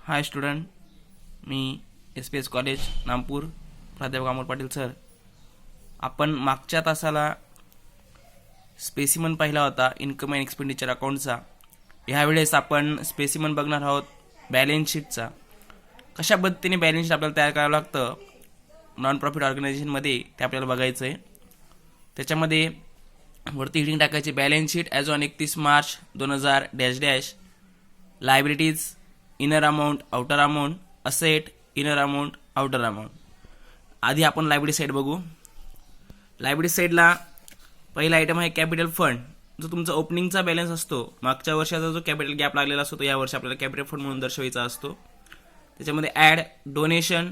हाय student, मी SPS college Nagpur, प्राध्यापक Amol Patil sir. आपण मागच्या तासाला स्पेसिमन पाहिला होता इन्कम अँड एक्सपेंडिचर अकाउंटचा. ह्यावेळेस आपण स्पेसिमन बघणार आहोत बॅलन्स शीटचा. कशा पद्धतीने बॅलन्स शीट आपल्याला तयार करावं लागतं नॉन प्रॉफिट ऑर्गनायझेशनमध्ये ते आपल्याला बघायचं आहे. त्याच्यामध्ये वरती हिडिंग टाकायची balance sheet as on 31 March 2000 liabilities inner amount outer amount asset inner amount outer amount. आधी आपण लायबिलिटी साईड बघू. लायबिलिटी साईडला पहिला आयटम आहे कॅपिटल फंड. जो तुमचा ओपनिंगचा बॅलन्स असतो, मागच्या वर्षाचा जो कॅपिटल गॅप लागलेला असतो तो या वर्षी आपल्याला कॅपिटल फंड म्हणून दर्शवायचा असतो. त्याच्यामध्ये ॲड, डोनेशन,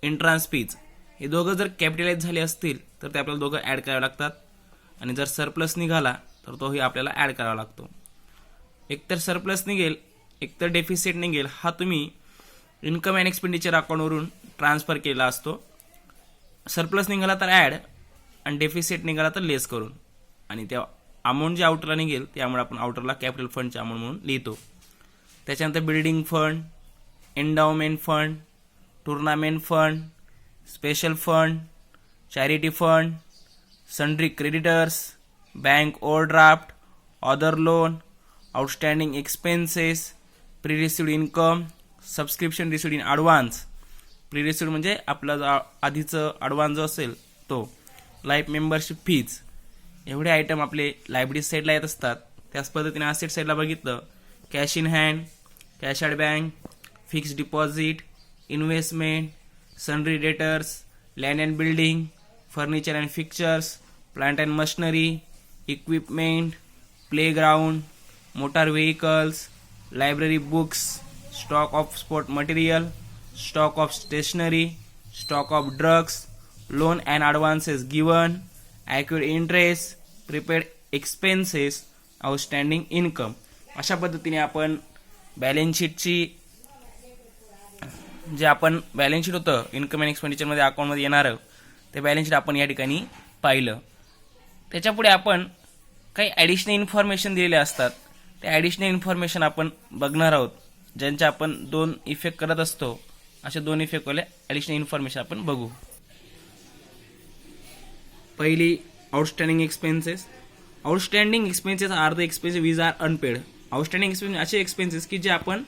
एंट्रान्स फीज हे दोघं जर कॅपिटलाइज झाले असतील तर ते आपल्याला दोघं ॲड करावे लागतात. आणि जर सरप्लस निघाला तर तोही आपल्याला ॲड करावा लागतो. एकतर सरप्लस निघेल एकतर डेफिसिट निघेल, हा तुम्ही इन्कम अँड एक्सपेंडिचर अकाउंटवरून ट्रान्सफर केला असतो. सरप्लस निघाला तर ॲड आणि डेफिसिट निघाला तर लेस करून. आणि त्या अमाऊंट जे आउटरला निघेल त्यामुळे आपण आउटरला कॅपिटल फंडचे अमाऊंट म्हणून लिहितो. त्याच्यानंतर building fund, endowment fund, tournament fund, special fund, charity fund, sundry creditors, bank overdraft, other loan, outstanding expenses, pre received income, subscription received in advance. Pre received म्हणजे आपला जो आधीचं ॲडव्हान्स जो असेल तो, लाईफ मेंबरशिप फीज. एवढे item आपले liability साईडला येत असतात. त्याच पद्धतीने असेट साईडला बघितलं cash in hand, cash at bank, fixed deposit, investment, sundry debtors, land and building, furniture and fixtures, plant and machinery, equipment, playground, motor vehicles, library books, stock of sport material, stock of stationery, stock of drugs, loan and advances given, accrued interest, prepaid expenses, outstanding income. अशा पद्धतीने आपण balance शीटची जे आपण balance sheet होतं income and एक्सपेंडिचरमध्ये अकाउंटमध्ये येणारं ते बॅलन्स शीट आपण या ठिकाणी पाहिलं. त्याच्यापुढे आपण काही ॲडिशनल इन्फॉर्मेशन दिलेले असतात. ते ॲडिशनल इन्फॉर्मेशन आपण बघणार आहोत, ज्यांचे आपण 2 इफेक्ट करत असतो. असे 2 इफेक्टवाले ॲडिशनल इन्फॉर्मेशन आपण बघू. पहिली outstanding expenses. Outstanding expenses are the expenses which are unpaid. Outstanding expenses असे एक्सपेन्सेस की जे आपण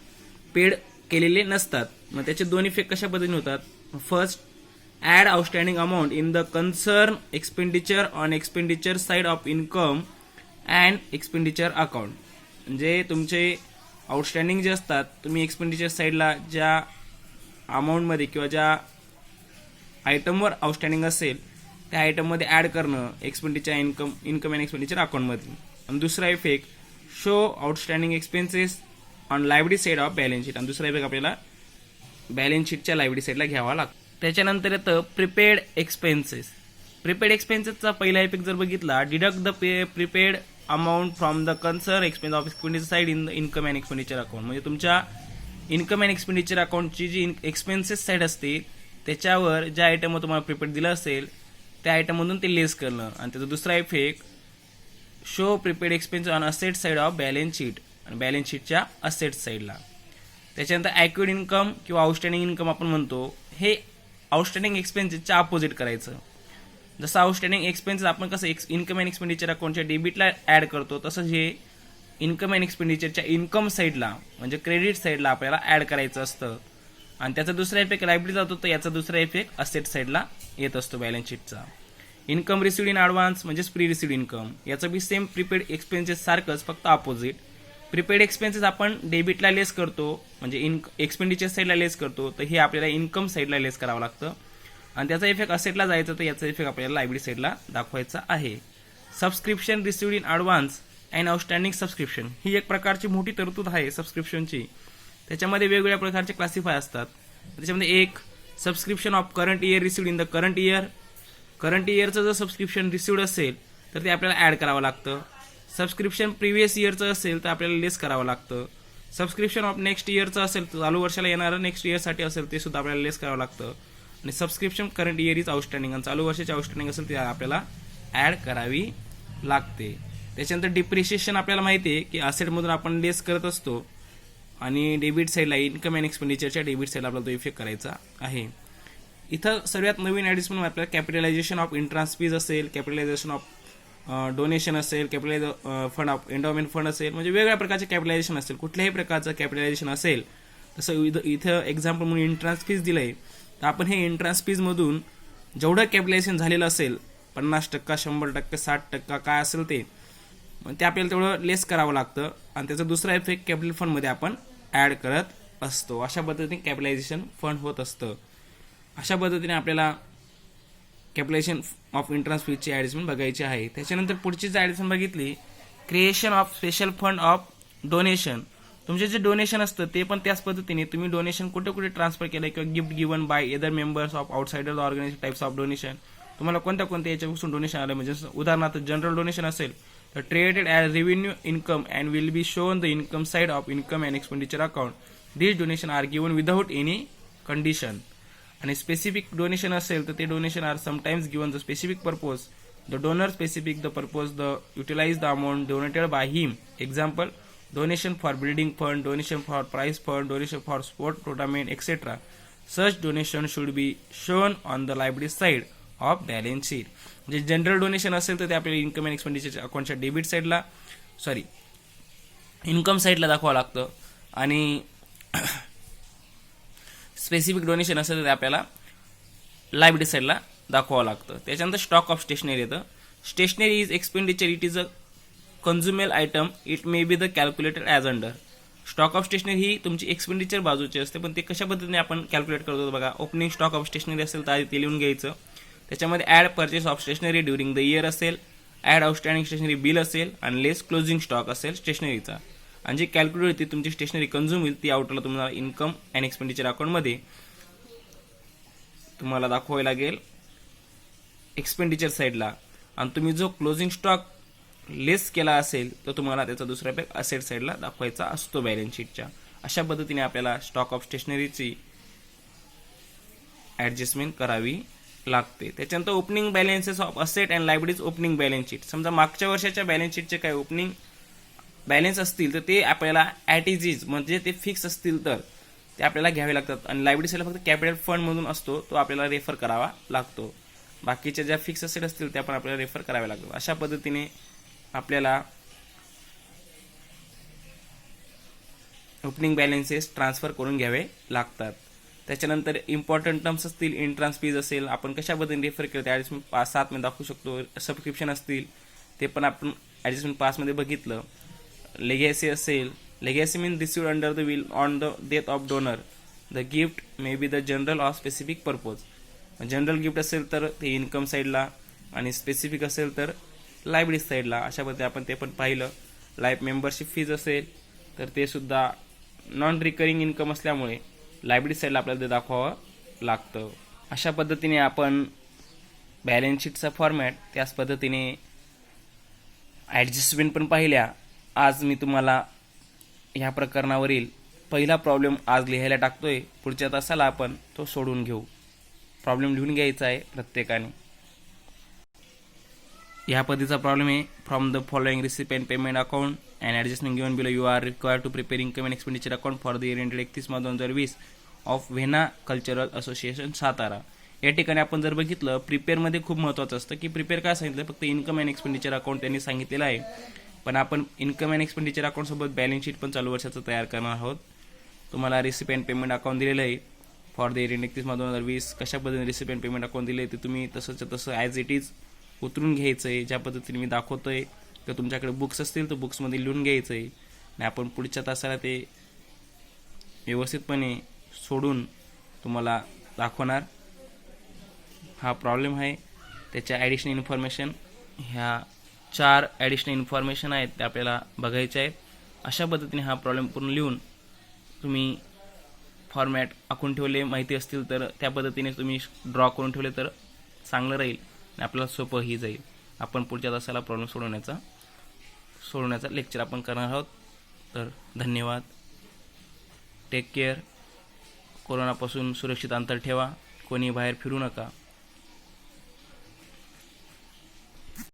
पेड केलेले नसतात. मग त्याचे 2 इफेक्ट कशा पद्धतीने होतात. First, add outstanding amount in the concern expenditure on expenditure side of income and expenditure account. म्हणजे तुमचे आउटस्टँडिंग जे असतात, तुम्ही एक्सपेंडिचर साईडला ज्या अमाऊंटमध्ये किंवा ज्या आयटमवर आउटस्टँडिंग असेल त्या आयटममध्ये ॲड करणं एक्सपेंडिचर इन्कम अँड एक्सपेंडिचर अकाउंटमध्ये. आणि दुसरा effect, show outstanding expenses on liability side of balance sheet. आणि दुसरा इफेक्ट आपल्याला बॅलन्स शीटच्या लायबिलिटी साईडला घ्यावा लागतो. त्याच्यानंतर येतं प्रिपेड एक्सपेन्सेस. प्रिपेड एक्सपेन्सेसचा पहिला इफेक्ट जर बघितला, deduct the prepaid amount from the concern expense of expenditure side in the income and expenditure account. म्हणजे तुमच्या इन्कम अँड एक्सपेंडिचर अकाउंटची जी एक्सपेन्सेस साईड असते त्याच्यावर ज्या आयटमवर तुम्हाला प्रिपेड दिलं असेल त्या आयटममधून ते लेस करणं. आणि त्याचा दुसरा effect, show prepaid expense on asset side of balance sheet. आणि बॅलन्स शीटच्या असेट साईडला. त्याच्यानंतर ॲक्युअर्ड इन्कम किंवा आउटस्टँडिंग इन्कम आपण म्हणतो, हे आउटस्टँडिंग एक्सपेन्सेसच्या अपोजिट करायचं. जसं आउटस्टँडिंग एक्सपेन्सेस आपण कसं इन्कम अँड एक्सपेंडिचर अकाउंटच्या डेबिटला ॲड करतो, तसंच हे इन्कम अँड एक्सपेंडिचरच्या इन्कम साईडला म्हणजे क्रेडिट साईडला आपल्याला ॲड करायचं असतं. आणि त्याचा दुसरा इफेक्ट लायबिलिटी जातो, तर याचा दुसरा इफेक्ट असेट साईडला येत असतो बॅलन्स शीटचा. इन्कम रिसिव्ड इन ॲडव्हान्स म्हणजेच प्री रिसिव्ड इन्कम. याचं बी सेम प्रीपेड एक्सपेन्सेस सारखंच, फक्त अपोजिट. प्रीपेड एक्सपेन्सेस आपण डेबिटला लेस करतो म्हणजे एक्सपेंडिचर साईडला लेस करतो, तर हे आपल्याला इन्कम साईडला लेस करावं लागतं. आणि त्याचा इफेक्ट असेटला जायचं, तर याचा इफेक्ट आपल्याला लायबिलिटी साईडला दाखवायचा आहे. Subscription received in advance and outstanding subscription ही एक प्रकारची मोठी तरतूद आहे सबस्क्रिप्शनची. त्याच्यामध्ये वेगवेगळ्या प्रकारचे क्लासिफाय असतात. त्याच्यामध्ये एक, subscription of current year received in the current year. Current इयरचं जर सबस्क्रिप्शन रिसिव्ड असेल तर ते आपल्याला ॲड करावं लागतं. सबस्क्रिप्शन प्रिव्हियस इयरचं असेल तर आपल्याला लेस करावं लागतं. सबस्क्रिप्शन ऑफ नेक्स्ट इयरचं असेल, चालू वर्षाला येणारं नेक्स्ट इयरसाठी असेल ते सुद्धा आपल्याला लेस करावं लागतं. आणि subscription current year is outstanding आणि चालू वर्षाची आउटस्टँडिंग असेल ते आपल्याला ॲड करावी लागते. त्याच्यानंतर डिप्रिशिएशन आपल्याला माहिती आहे की असेटमधून आपण लेस करत असतो. आणि डेबिट साईडला इन्कम अँड एक्सपेंडिचरच्या डेबिट साईडला आपल्याला तो इफेक्ट करायचा आहे. इथं सर्वात नवीन ॲडिशनल आपल्याला कॅपिटलायझेशन ऑफ इंट्रान्स फीज असेल, कॅपिटलायझेशन ऑफ डोनेशन असेल, फंड ऑफ एंडोमेंट फंड असेल, म्हणजे वेगवेगळ्या प्रकारचे कॅपिटलायझेशन असेल. कुठल्याही प्रकारचं कॅपिटलायझेशन असेल, तसं इथं एक्झाम्पल म्हणून इंट्रान्स फीज दिलं आहे, तर आपण हे इंट्रान्स फीजमधून जेवढं कॅपिटलायझेशन झालेलं असेल 50%, 100%, 60% काय असेल ते आपल्याला तेवढं लेस करावं लागतं आणि त्याचा दुसरा इफेक्ट कॅपिटल फंडमध्ये आपण ॲड करत असतो. अशा पद्धतीने कॅपिटलायझेशन फंड होत असतं. अशा पद्धतीने आपल्याला कॅपिटलायझेशन ऑफ इंट्रान्स फीजची ॲडिशनल बघायची आहे. त्याच्यानंतर पुढची जर ॲडिशनल बघितली, creation of special fund of donation. तुमचे जे डोनेशन असतं ते पण त्याच पद्धतीने तुम्ही डोनेशन कुठे कुठे ट्रान्सफर केलं किंवा gift given by other members of outsider organisation types of donation, तुम्हाला कोणत्या याच्यापासून डोनेशन आलं, म्हणजे उदाहरणार्थ जनरल डोनेशन असेल तर treated as revenue income and will be shown the income side of income and expenditure account. This donation are given without any condition. आणि specific donation असेल तर ते donation are sometimes given the specific purpose, the donor specific the purpose, the utilise the amount donated by him. Example, donation for building fund, donation for prize fund, donation for sport tournament, etc. Such donation should be shown on the liability side of balance sheet. म्हणजे general donation असेल तर ते आपल्याला income and expenditure अकाउंटच्या debit साईडला income साईडला दाखवावं लागतं आणि स्पेसिफिक डोनेशन असेल तर ते आपल्याला लायबिलिटी साईडला दाखवावं लागतं. त्याच्यानंतर स्टॉक ऑफ स्टेशनरी येतं. Stationery is expenditure, it is a consumable item, it may be the calculated as under. Stock of stationery ही तुमची एक्सपेंडिचर बाजूची असते, पण ते कशा पद्धतीने आपण कॅल्क्युलेट करतो बघा. ओपनिंग स्टॉक ऑफ स्टेशनरी असेल तर ते लिहून घ्यायचं. त्याच्यामध्ये add purchase of stationery during the year असेल, ॲड आउटस्टँडिंग स्टेशनरी बिल असेल आणि लेस क्लोजिंग स्टॉक असेल स्टेशनरीचा. आणि जी कॅल्क्युलेट होती तुमची स्टेशनरी कंझ्युम होईल ती आउटला तुम्हाला इन्कम अँड एक्सपेंडिचर अकाउंटमध्ये तुम्हाला दाखवावे लागेल एक्सपेंडिचर साईडला. आणि तुम्ही जो क्लोजिंग स्टॉक लेस केला असेल तर तुम्हाला त्याचा दुसरा इफेक्ट असेट साईडला दाखवायचा असतो बॅलन्स शीटच्या. अशा पद्धतीने आपल्याला स्टॉक ऑफ स्टेशनरीची ॲडजस्टमेंट करावी लागते. त्याच्यानंतर opening balances of asset and liabilities opening balance sheet. समजा मागच्या वर्षाच्या बॅलन्स शीटचे काही ओपनिंग बॅलन्स असतील तर ते आपल्याला ॲट इज इज म्हणजे ते फिक्स असतील तर ते आपल्याला घ्यावे लागतात. आणि लायबिलिटीजला फक्त कॅपिटल फंडमधून असतो तो आपल्याला रेफर करावा लागतो. बाकीच्या ज्या फिक्स असेट असतील त्या पण आपल्याला रेफर कराव्या लागतात. अशा पद्धतीने आपल्याला ओपनिंग बॅलन्सेस ट्रान्सफर करून घ्यावे लागतात. त्याच्यानंतर इम्पॉर्टंट टर्म्स असतील, इंट्रान्स फीज असेल, आपण कशा पद्धतीने रेफर केलं ते ॲडजस्टमेंट 5-7 मध्ये दाखवू शकतो. सबस्क्रिप्शन असतील ते पण आपण ॲडजस्टमेंट 5 मध्ये बघितलं. लेगॅसी असेल, legacy mean received under the will on the death of donor. The gift may be the general or specific purpose. General gift असेल तर ते इन्कम साईडला आणि स्पेसिफिक असेल तर लायबिलिटी साईडला. अशा पद्धतीने आपण ते पण पाहिलं. लाईफ मेंबरशिप फीज असेल तर ते सुद्धा नॉन रिकरिंग इन्कम असल्यामुळे लायबिलिटी साईडला आपल्याला ते दाखवावं लागतं. अशा पद्धतीने आपण बॅलन्स शीटचा फॉर्मॅट त्याच पद्धतीने ॲडजस्टमेंट पण पाहिल्या. आज मी तुम्हाला ह्या प्रकरणावरील पहिला प्रॉब्लेम आज लिहायला टाकतोय. पुढच्या तासाला आपण तो सोडून घेऊ. प्रॉब्लेम लिहून घ्यायचा आहे प्रत्येकाने. ह्या पद्धतीचा प्रॉब्लेम आहे. From the following receipt and payment account and adjustment given below you are required to prepare income and expenditure account for the year ended 31/2020 of Venna cultural association Satara. या ठिकाणी आपण जर बघितलं प्रिपेअरमध्ये खूप महत्त्वाचं असतं की प्रिपेअर काय सांगितलं, फक्त इन्कम अँड एक्सपेंडिचर अकाउंट त्यांनी सांगितलेलं आहे. पण आपण इन्कम अँड एक्सपेंडिचर अकाउंटसोबत बॅलन्स शीट पण चालू वर्षाचं तयार करणार आहोत. तुम्हाला रिसिप्ट अँड पेमेंट अकाउंट दिलेलं आहे फॉर द इयर एंडेड 31/2020. कशा पद्धतीने रिसिप्ट अँड पेमेंट अकाउंट दिले ते तुम्ही तसं ॲज इट इज उतरून घ्यायचं आहे. ज्या पद्धतीने मी दाखवतोय तर तुमच्याकडे बुक्स असतील तर बुक्समध्ये लिहून घ्यायचं आहे आणि आपण पुढच्या तासाला ते व्यवस्थितपणे सोडून तुम्हाला दाखवणार. हा प्रॉब्लेम आहे. त्याच्या ॲडिशनल इन्फॉर्मेशन, ह्या 4 ॲडिशनल इन्फॉर्मेशन आहेत त्या आपल्याला बघायच्या आहेत. अशा पद्धतीने हा प्रॉब्लेम पूर्ण लिहून तुम्ही फॉर्मॅट आखून ठेवले माहिती असतील तर त्या पद्धतीने तुम्ही ड्रॉ करून ठेवले तर चांगलं राहील आणि आपल्याला सोपंही जाईल. आपण पुढच्या तासाला प्रॉब्लेम सोडवण्याचा लेक्चर आपण करणार आहोत. तर धन्यवाद. Take care. कोरोनापासून सुरक्षित अंतर ठेवा. कोणी बाहेर फिरू नका.